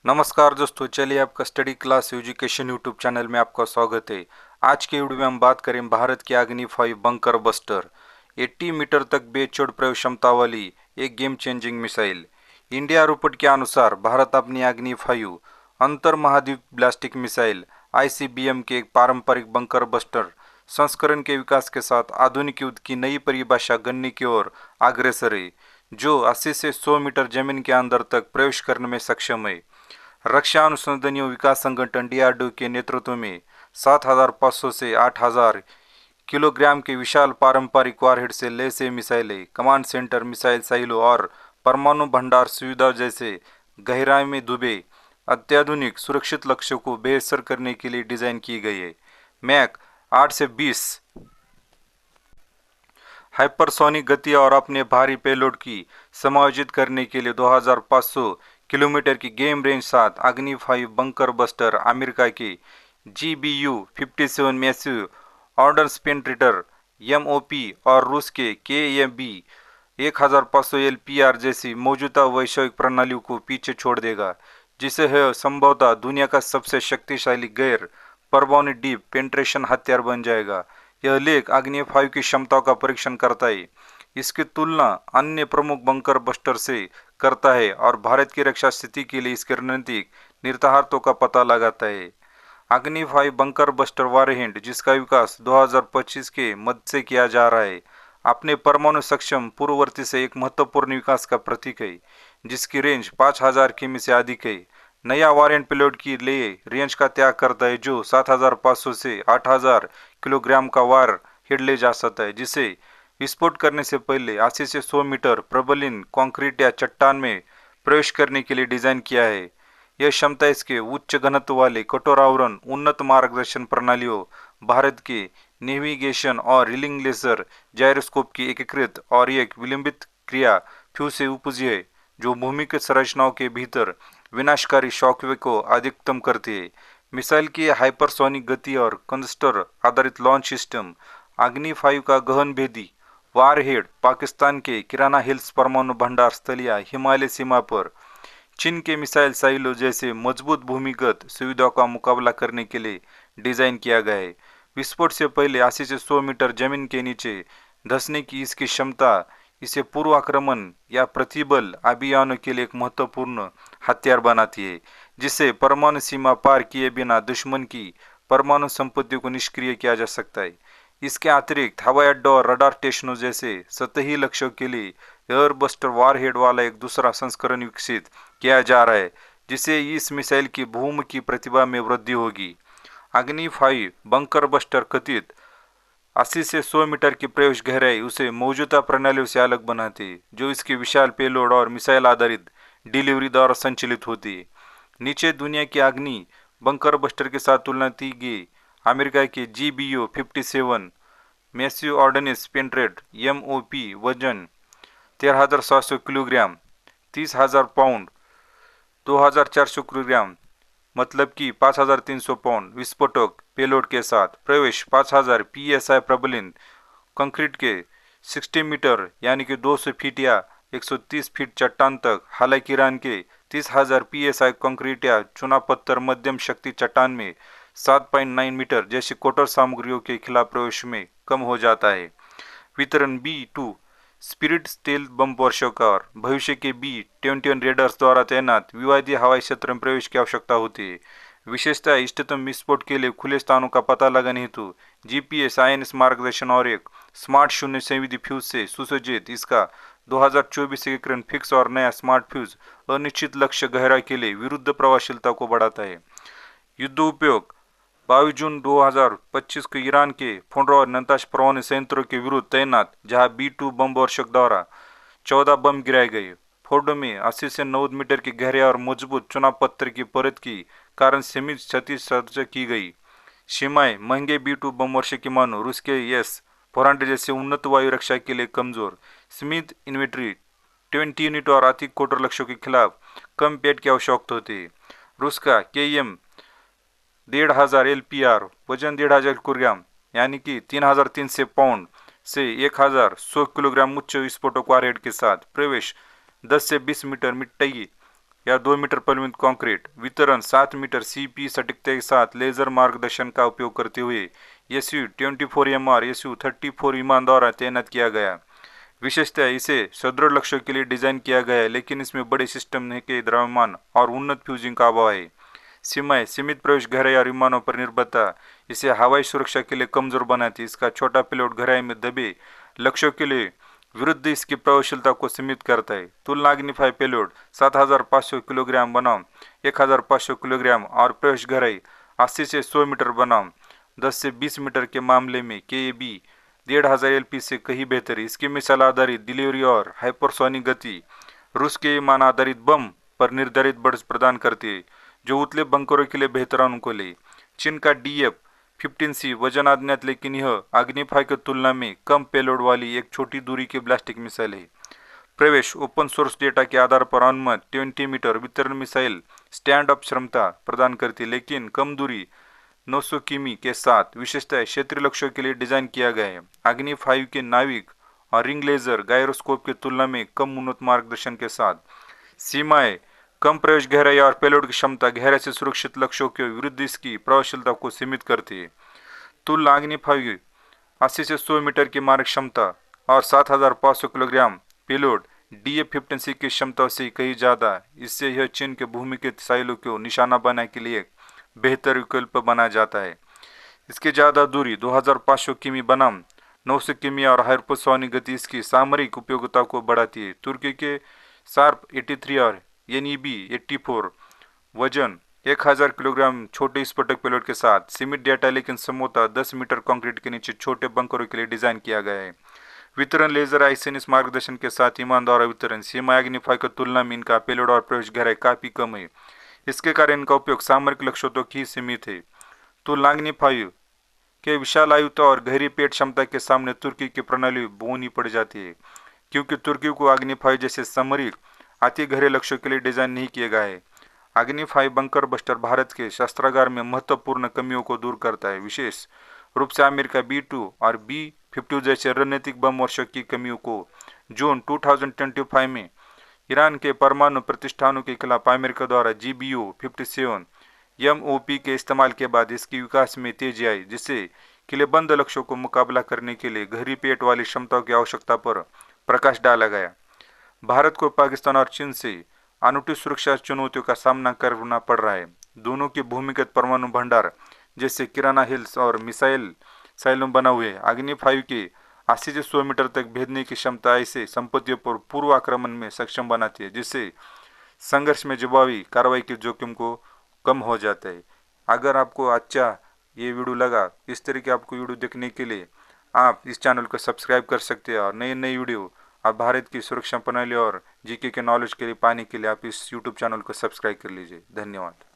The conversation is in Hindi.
नमस्कार दोस्तों, चलिए आपका study class education YouTube channel में आपका स्वागत है। आज के वीडियो में हम बात करें भारत की अग्नि 5 बंकर बस्टर 80 मीटर तक बेचौड़ प्रयोग क्षमता वाली एक game changing missile. India report के अनुसार भारत अपनी अग्नि 5 अंतर महाद्वीप ब्लास्टिक मिसाइल ICBM के एक पारंपरिक बंकर बस्टर संस्करण के विकास के साथ आधुनिक युद्ध की नई परिभाषा गणने की ओर अग्रसर है, जो 80 से 100 मीटर जमीन के अंदर तक प्रवेश करने में सक्षम है। रक्षा अनुसंधान एवं विकास संगठन DRDO के नेतृत्व में 7,500 से 8,000 किलोग्राम के विशाल पारंपरिक वारहेड से लैस ये मिसाइलें कमांड सेंटर, मिसाइल साइलो और परमाणु भंडार सुविधा जैसे गहराई में डूबे अत्याधुनिक सुरक्षित लक्ष्यों को बेअसर करने के लिए डिजाइन की गई है। मैक 8 से 20 हाइपरसोनिक गति और अपने भारी पेलोड की समायोजित करने के लिए 2,500 किलोमीटर की गेम रेंज साथ अग्नि 5 बंकर बस्टर अमेरिका के GBU-57 massive ordnance penetrator MOP और रूस के KAB 1,500 LPR जैसी मौजूदा वैश्विक प्रणालियों को पीछे छोड़ देगा, जिसे है संभवतः दुनिया का सबसे शक्तिशाली गैर परमाणु डीप पेनिट्रेशन हथियार बन जाएगा। यह लेख अग्नि 5 की क्षमताओं का परीक्षण करता है, इसकी तुलना अन्य प्रमुख बंकर बस्टर से करता है और भारत की रक्षा स्थिति के लिए इसके रणनीतिक निर्धारकों का पता लगाता है। अग्नि 5 बंकर बस्टर वारहेड, जिसका विकास 2025 के मध्य से किया जा रहा है, अपने परमाणु सक्षम पूर्ववर्ती से एक महत्वपूर्ण विकास का प्रतीक है, जिसकी रेंज 5,000 किमी से अधिक है। नया वारिएंट पेलोड की लिए रेंज का त्याग करता है, जो 7,500 से 8,000 किलोग्राम का वार हेड ले जा सकता है, जिसे विस्फोट करने से पहले 80 से 100 मीटर प्रबलित कंक्रीट या चट्टान में प्रवेश करने के लिए डिजाइन किया है। यह क्षमता इसके उच्च घनत्व वाले कठोर आवरण, उन्नत मार्गदर्शन प्रणालियों, भारत के नेविगेशन और रीलिंग लेजर जायरोस्कोप की एकीकृत और एक विलंबित क्रिया फ्यूज से उपजी है, जो भूमिगत संरचनाओं के भीतर विनाशकारी शॉकवेव को अधिकतम करती है। मिसाइल की हाइपरसोनिक गति और कंस्टर आधारित लॉन्च सिस्टम अग्नि 5 का गहन भेदी वारहेड पाकिस्तान के किराना हिल्स परमाणु भंडार स्थल या हिमालय सीमा पर चीन के मिसाइल साइलो जैसे मजबूत भूमिगत सुविधाओं का मुकाबला करने के लिए डिजाइन किया गया है। विस्फोट से पहले 80 से 100 मीटर जमीन के नीचे धंसने की इसकी क्षमता इसे पूर्व आक्रमण या प्रतिबल अभियानों के लिए एक महत्वपूर्ण हथियार बनाती है, जिसे परमाणु सीमा पार किए बिना दुश्मन की परमाणु संपत्ति को निष्क्रिय किया जा सकता है। इसके अतिरिक्त हवाई अड्डों और रडार स्टेशनों जैसे सतही लक्ष्यों के लिए एयरबस्टर वारहेड वाला एक दूसरा संस्करण विकसित किया जा रहा है, जिससे इस मिसाइल की बहुमुखी प्रतिभा में वृद्धि होगी। अग्नि 5 बंकर बस्टर कथित 80 से 100 मीटर की प्रवेश गहराई उसे मौजूदा प्रणालियों से अलग बनाती है, जो इसकी विशाल पेलोड और मिसाइल आधारित डिलीवरी द्वारा संचालित होती है। नीचे दुनिया की अग्नि बंकर बस्टर के साथ तुलना की गई अमेरिका के GBU-57 massive ordnance penetrator MOP वजन 13,700 किलोग्राम, 30,000 पाउंड, 2,400 किलोग्राम, मतलब कि 5,300 पाउंड विस्फोटक पेलोड के साथ प्रवेश 5,000 PSI प्रबलित कंक्रीट के 60 मीटर यानी कि 200 फीट या 130 फीट चट्टान तक। हालांकि ईरान के 30,000 PSI कंक्रीट या चुना पत्थर मध्यम शक्ति चट्टान में 7.9 मीटर जैसी कठोर सामग्रियों के खिलाफ प्रवेश में कम हो जाता है। वितरण B-2 स्पिरिट स्टेल्थ बम वर्षों का और भविष्य के B-21 रेडर्स द्वारा तैनात विवादी हवाई क्षेत्र में प्रवेश की आवश्यकता होती है। विशेषतः इष्टतम विस्फोट के लिए खुले स्थानों का पता लगाने हेतु GPS INS मार्गदर्शन और एक स्मार्ट शून्य संविधि फ्यूज से सुसज्जित इसका 2024 एकीकरण फिक्स और नया स्मार्ट फ्यूज अनिश्चित लक्ष्य गहराई के लिए विरुद्ध प्रभावशीलता को बढ़ाता है। युद्ध उपयोग 22 जून 2025 को ईरान के फोर्डो और नताश परमाणु संयंत्रों के विरुद्ध तैनात, जहां B-2 बम वर्षक द्वारा 14 बम गिराए गए। फोर्डो में 80 से 90 मीटर की गहराई और मजबूत चुना पत्थर की परत की कारण सीमित क्षति सर्ज की गई। सीमाएं महंगे B-2 बम वर्षक की मानो रूस के S-400 जैसे उन्नत वायु रक्षा के लिए कमजोर सीमित इन्वेंट्री 20 यूनिट और अति कठोर लक्ष्यों के खिलाफ कम पेट की आवश्यकता होती है। रूस का KM 1,500 LPR वजन 1,500 किलोग्राम यानी कि 3,300 पाउंड से 1,100 किलोग्राम उच्च विस्फोटक वारहेड के साथ प्रवेश 10 से 20 मीटर मिटाई या 2 मीटर परिमित कंक्रीट। वितरण 7 मीटर CP सटीकता के साथ लेजर मार्गदर्शन का उपयोग करते हुए SU-24MR SU-34 विमान द्वारा तैनात किया गया। विशेषतः इसे सुदृढ़ लक्ष्यों के लिए डिजाइन किया गया है, लेकिन इसमें बड़े सिस्टम के द्रव्यमान और उन्नत फ्यूजिंग का अभाव है। सीमाएं सीमित प्रवेश गहराई और विमानों पर निर्भरता इसे हवाई सुरक्षा के लिए कमजोर बनाती है। इसका छोटा पेलोड गहराई में दबे लक्ष्यों के लिए विरुद्ध इसकी प्रभावशीलता को सीमित करता है। तुलना अग्निफाई पेलोड 7500 किलोग्राम बनाम 1500 किलोग्राम और प्रवेश गहराई 80 से 100 मीटर बनाम 10 से 20 मीटर के मामले में KAB 1500 LP से कहीं बेहतर है। इसकी मिसाल आधारित डिलीवरी और हाइपरसोनिक गति रूस के विमान आधारित बम पर निर्धारित बढ़त प्रदान करती है, जो उतले बंकरों के लिए बेहतर अनुकूल है। चीन का DF-15C वजन अज्ञात, लेकिन यह अग्निफाई की तुलना में कम पेलोड वाली एक छोटी दूरी की बैलिस्टिक मिसाइल है। प्रवेश ओपन सोर्स डेटा के आधार पर अनुमत 20 मीटर वितरण मिसाइल स्टैंड अप क्षमता प्रदान करती है, लेकिन कम दूरी 900 किमी के साथ विशेषतः क्षेत्रीय लक्ष्यों के लिए डिजाइन किया गया है। अग्नि 5 के नाविक और रिंग लेजर गायरोस्कोप की तुलना में कम उन्नत मार्गदर्शन के साथ सीमाएं कम प्रवेश गहराई और पेलोड की क्षमता गहराई से सुरक्षित लक्ष्यों के विरुद्ध इसकी प्रभावशीलता को सीमित करती है। तुलना अग्नि 5 80 से 100 मीटर की मारक क्षमता और 7500 किलोग्राम पेलोड DF-15C की क्षमता से कहीं ज्यादा। इससे यह चीन के भूमिगत साइलों को निशाना बनाने के लिए बेहतर विकल्प बना जाता है। इसकी ज्यादा दूरी 2500 किमी बनाम 900 किमी और हाइपरसोनिक गति इसकी सामरिक उपयोगिता को बढ़ाती है। तुर्की के शार्प 83 और NEB-84 वजन 1000 किलोग्राम छोटे स्फोटक पेलोड के साथ सीमित डेटा, लेकिन संभवतः 10 मीटर कंक्रीट के नीचे छोटे बंकरों के लिए डिजाइन किया गया है। वितरण लेजर आइसेंस मार्गदर्शन के साथ विमान द्वारा वितरण सीमा अग्निफाई की तुलना में इनका पेलोड और प्रवेश गहराई काफी कम है। इसके कारण इनका उपयोग सामरिक लक्ष्यों तक ही सीमित है। तुलना अग्निफाई के विशाल आयुता और गहरी पेट क्षमता के सामने तुर्की की प्रणाली बोनी पड़ जाती है, क्योंकि तुर्की को अग्नि-5 जैसे सामरिक अति गहरे लक्ष्यों के लिए डिजाइन नहीं किया गया है। अग्नि-5 बंकर बस्टर भारत के शस्त्रागार में महत्वपूर्ण कमियों को दूर करता है, विशेष रूप से अमेरिका B-2 और B-52 जैसे रणनीतिक बम वर्षों की कमियों को। जून 2025 में ईरान के परमाणु प्रतिष्ठानों के खिलाफ अमेरिका द्वारा GBU-57 MOP के इस्तेमाल के बाद इसकी विकास में तेजी आई, जिससे किलेबंद लक्ष्यों को मुकाबला करने के लिए गहरी पेट वाली क्षमताओं की आवश्यकता पर प्रकाश डाला गया। भारत को पाकिस्तान और चीन से अनूठी सुरक्षा चुनौतियों का सामना करना पड़ रहा है। दोनों के भूमिगत परमाणु भंडार जैसे किराना हिल्स और मिसाइल साइलों बना हुए अग्नि-5 के 80 से 100 मीटर तक भेदने की क्षमता ऐसे संपत्तियों पर पूर्व आक्रमण में सक्षम बनाती है, जिससे संघर्ष में जवाबी कार्रवाई के जोखिम को कम हो जाता है। अगर आपको अच्छा ये वीडियो लगा, इस तरह के आपको वीडियो देखने के लिए आप इस चैनल को सब्सक्राइब कर सकते हैं और नई नई वीडियो आप भारत की सुरक्षा प्रणाली और GK के नॉलेज के लिए पाने के लिए आप इस YouTube चैनल को सब्सक्राइब कर लीजिए। धन्यवाद।